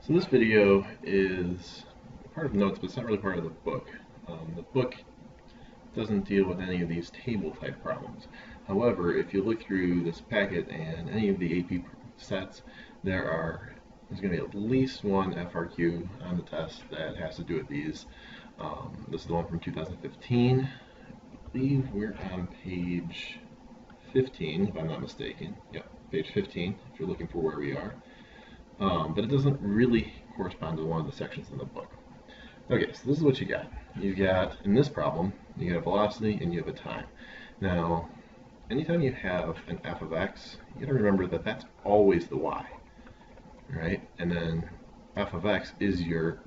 So this video is part of notes, but it's not really part of the book. The book doesn't deal with any of these table type problems. However, if you look through this packet and any of the AP sets, there's going to be at least one FRQ on the test that has to do with these. This is the one from 2015. I believe we're on page 15, if I'm not mistaken. Yep, page 15, if you're looking for where we are. But it doesn't really correspond to one of the sections in the book. Okay, so this is what you got. You've got, in this problem, you got a velocity and you have a time. Now, anytime you have an f of x, you got to remember that that's always the y, right? And then f of x is your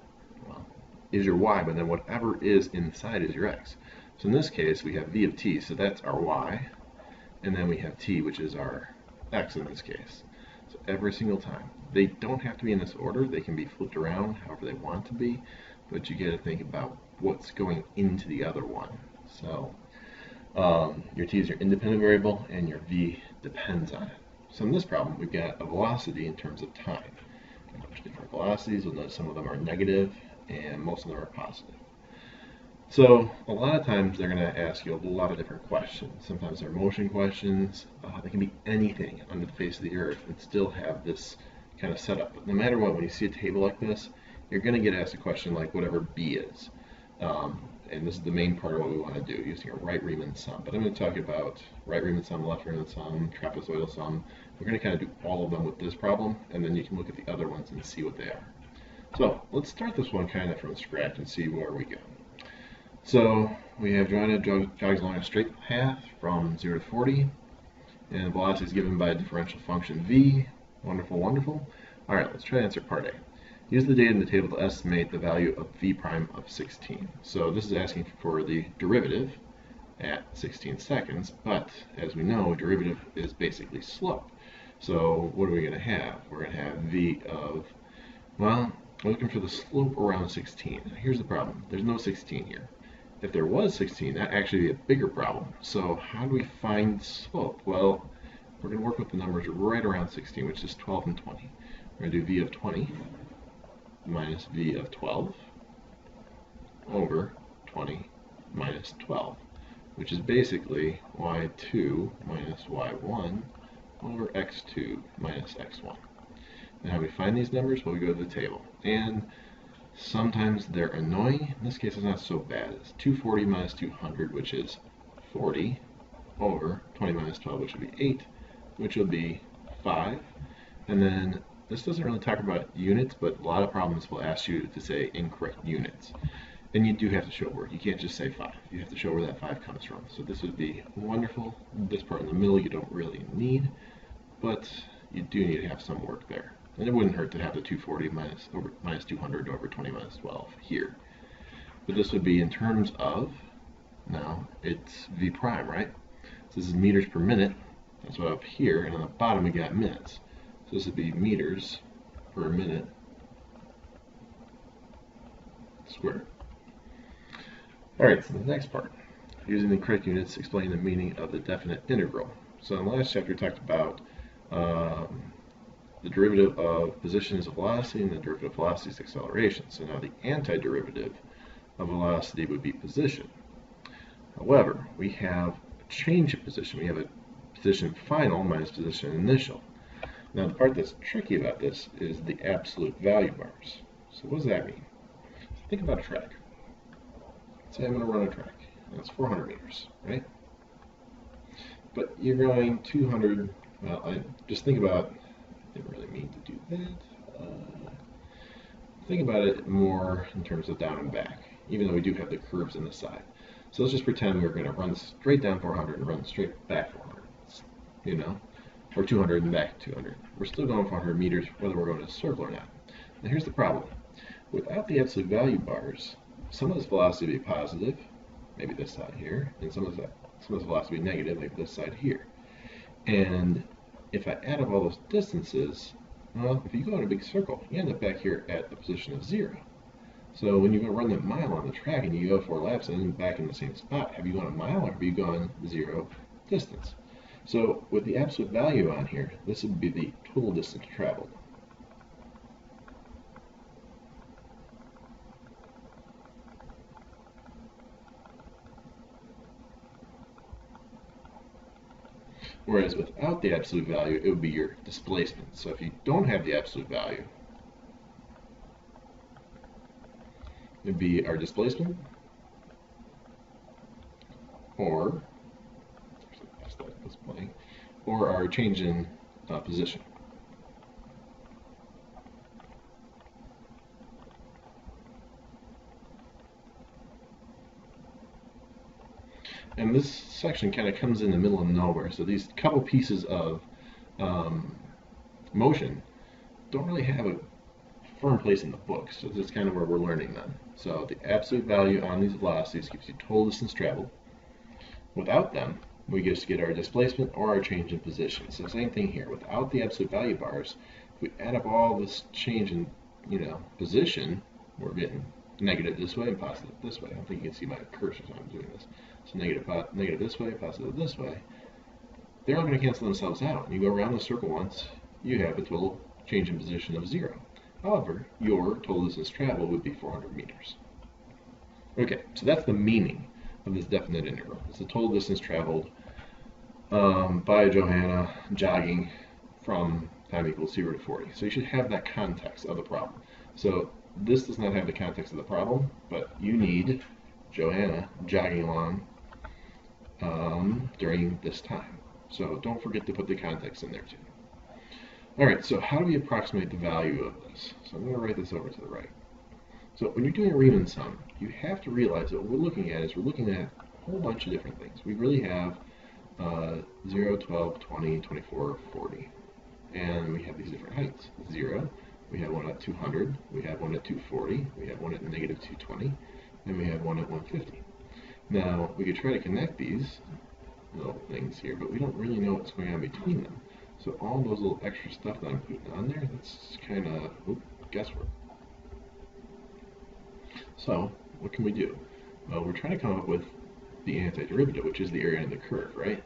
y, but then whatever is inside is your x. So in this case, we have v of t, so that's our y, and then we have t, which is our x in this case. So every single time. They don't have to be in this order. They can be flipped around however they want to be, but you got to think about what's going into the other one. So your t is your independent variable and your v depends on it. So in this problem, we've got a velocity in terms of time. A bunch of different velocities. We'll notice some of them are negative and most of them are positive. So a lot of times they're going to ask you a lot of different questions. Sometimes they're motion questions. They can be anything under the face of the earth and still have this kind of setup. But no matter what, when you see a table like this, you're going to get asked a question like whatever b is. And this is the main part of what we want to do, using a right Riemann sum. But I'm going to talk about right Riemann sum, left Riemann sum, trapezoidal sum. We're going to kind of do all of them with this problem, and then you can look at the other ones and see what they are. So let's start this one kind of from scratch and see where we go. So we have Joanna jogs along a straight path from 0 to 40, and the velocity is given by a differential function v. Wonderful, wonderful. All right, let's try to answer part A. Use the data in the table to estimate the value of v prime of 16. So this is asking for the derivative at 16 seconds, but as we know, derivative is basically slope. So what are we going to have? We're going to have v of, well, we're looking for the slope around 16. Now, here's the problem. There's no 16 here. If there was 16, that'd actually be a bigger problem. So how do we find slope? Well, we're going to work with the numbers right around 16, which is 12 and 20. We're going to do v of 20 minus v of 12 over 20 minus 12, which is basically y2 minus y1 over x2 minus x1. And how do we find these numbers? Well, we go to the table. And sometimes they're annoying. In this case, it's not so bad. It's 240 minus 200, which is 40, over 20 minus 12, which would be 8, which will be 5. And then this doesn't really talk about units, but a lot of problems will ask you to say incorrect units. And you do have to show where. You can't just say 5. You have to show where that 5 comes from. So this would be wonderful. This part in the middle you don't really need, but you do need to have some work there. And it wouldn't hurt to have the 240 minus 200 over 20 minus 12 here. But this would be in terms of, now it's v prime, right? So this is meters per minute. That's what up here. And on the bottom we got minutes. So this would be meters per minute squared. All right, so the next part. Using the correct units, explain the meaning of the definite integral. So in the last chapter we talked about the derivative of position is velocity and the derivative of velocity is acceleration. So now the antiderivative of velocity would be position. However, we have a change of position. We have a position final minus position initial. Now the part that's tricky about this is the absolute value bars. So what does that mean? Think about a track. Say I'm going to run a track. That's 400 meters, right? But you're going 200, well, just think about, I didn't really mean to do that. Think about it more in terms of down and back, even though we do have the curves in the side. So let's just pretend we're going to run straight down 400 and run straight back 400, you know, or 200 and back 200. We're still going 400 meters whether we're going in a circle or not. Now here's the problem. Without the absolute value bars, some of this velocity would be positive, maybe this side here, and some of this velocity would be negative, like this side here. And if I add up all those distances, well, if you go in a big circle, you end up back here at the position of 0. So when you go run that mile on the track and you go 4 laps and then back in the same spot, have you gone a mile or have you gone 0 distance? So with the absolute value on here, this would be the total distance traveled. Whereas without the absolute value, it would be your displacement. So if you don't have the absolute value, it would be our displacement, or our change in position. And this section kind of comes in the middle of nowhere. So these couple pieces of motion don't really have a firm place in the book. So this is kind of where we're learning them. So the absolute value on these velocities gives you total distance traveled. Without them, we just get our displacement or our change in position. So same thing here. Without the absolute value bars, if we add up all this change in position, we're getting negative this way and positive this way. I don't think you can see my cursor as I'm doing this. So negative this way, positive this way. They're all going to cancel themselves out. You go around the circle once, you have a total change in position of 0. However, your total distance traveled would be 400 meters. Okay, so that's the meaning of this definite integral. It's the total distance traveled by Johanna jogging from time equals 0 to 40. So you should have that context of the problem. So this does not have the context of the problem, but you need Johanna jogging along during this time. So don't forget to put the context in there too. Alright, so how do we approximate the value of this? So I'm going to write this over to the right. So when you're doing a Riemann sum, you have to realize that what we're looking at a whole bunch of different things. We really have 0, 12, 20, 24, 40. And we have these different heights. 0, we have one at 200, we have one at 240, we have one at negative 220, and we have one at 150. Now, we could try to connect these little things here, but we don't really know what's going on between them. So all those little extra stuff that I'm putting on there, that's kind of guesswork. So, what can we do? Well, we're trying to come up with the antiderivative, which is the area under the curve, right?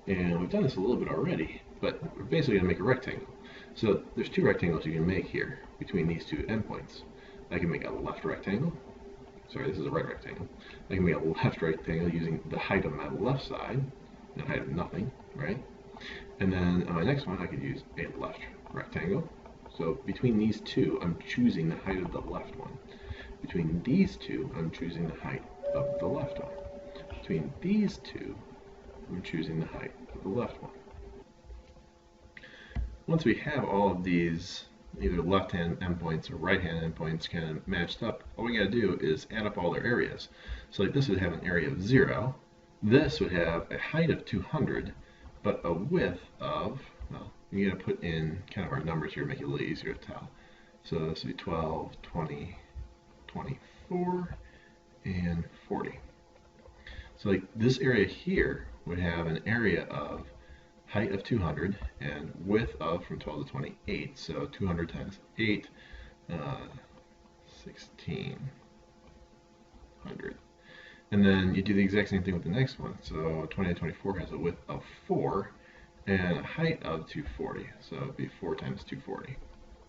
And we've done this a little bit already, but we're basically going to make a rectangle. So there's two rectangles you can make here between these two endpoints. I can make a left rectangle. Sorry, this is a right rectangle. I can make a left rectangle using the height of my left side, and height of nothing, right? And then on my next one, I could use a left rectangle. So between these two, I'm choosing the height of the left one. Between these two, I'm choosing the height of the left one. Between these two, I'm choosing the height of the left one. Once we have all of these either left-hand endpoints or right-hand endpoints kind of matched up, all we got to do is add up all their areas. So like this would have an area of 0. This would have a height of 200, but a width of, well, you got to put in kind of our numbers here to make it a little easier to tell. So this would be 12, 20, 24, and 40. So like this area here would have an area of height of 200 and width of from 12 to 28. So 200 times 8, 1600. And then you do the exact same thing with the next one. So 20 to 24 has a width of 4 and a height of 240. So it would be 4 times 240.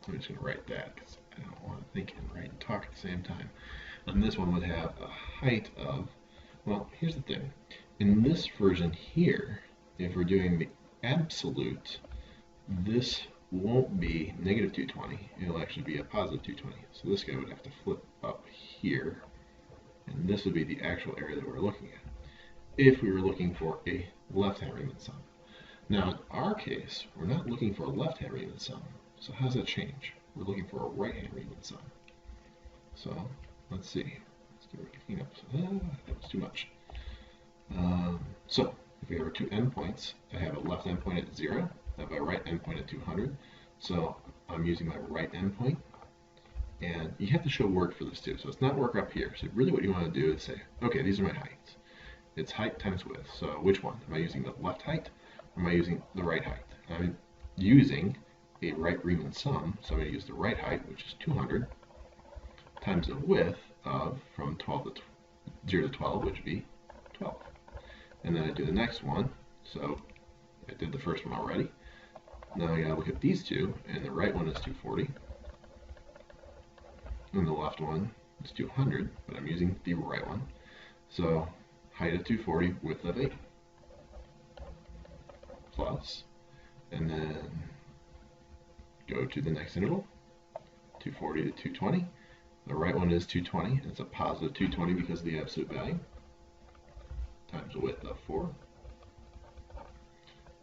I'm just going to write that because I don't want to think and write and talk at the same time. And this one would have a height of, well, here's the thing. In this version here, if we're doing the absolute, this won't be negative 220. It'll actually be a positive 220. So this guy would have to flip up here. And this would be the actual area that we're looking at if we were looking for a left-hand Riemann sum. Now, in our case, we're not looking for a left-hand Riemann sum. So how does that change? We're looking for a right-hand Riemann sum. So let's see. Let's do a cleanup. That was too much. So if we have our two endpoints, I have a left endpoint at 0, I have a right endpoint at 200. So I'm using my right endpoint. And you have to show work for this too. So it's not work up here. So really what you want to do is say, okay, these are my heights. It's height times width. So which one? Am I using the left height or am I using the right height? I'm using a right Riemann sum. So I'm going to use the right height, which is 200, times the width of from 12 to 0 to 12, which would be 12. And then I do the next one. So I did the first one already. Now I got to look at these two, and the right one is 240. And the left one is 200, but I'm using the right one. So height of 240, width of 8. plus, and then go to the next interval, 240 to 220. The right one is 220, and it's a positive 220 because of the absolute value, times a width of 4,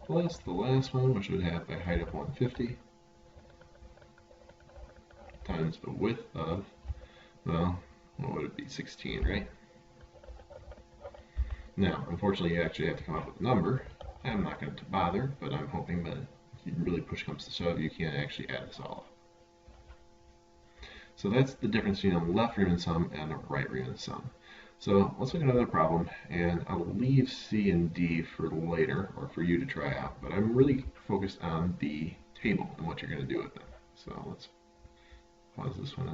plus the last one, which would have a height of 150, times the width of, well, what would it be, 16, right? Now, unfortunately, you actually have to come up with a number. I'm not going to bother, but I'm hoping that if really push comes to shove, you can actually add this all up. So that's the difference between a left Riemann sum and a right Riemann sum. So let's look at another problem, and I'll leave C and D for later, or for you to try out, but I'm really focused on the table and what you're going to do with them. So let's pause this one.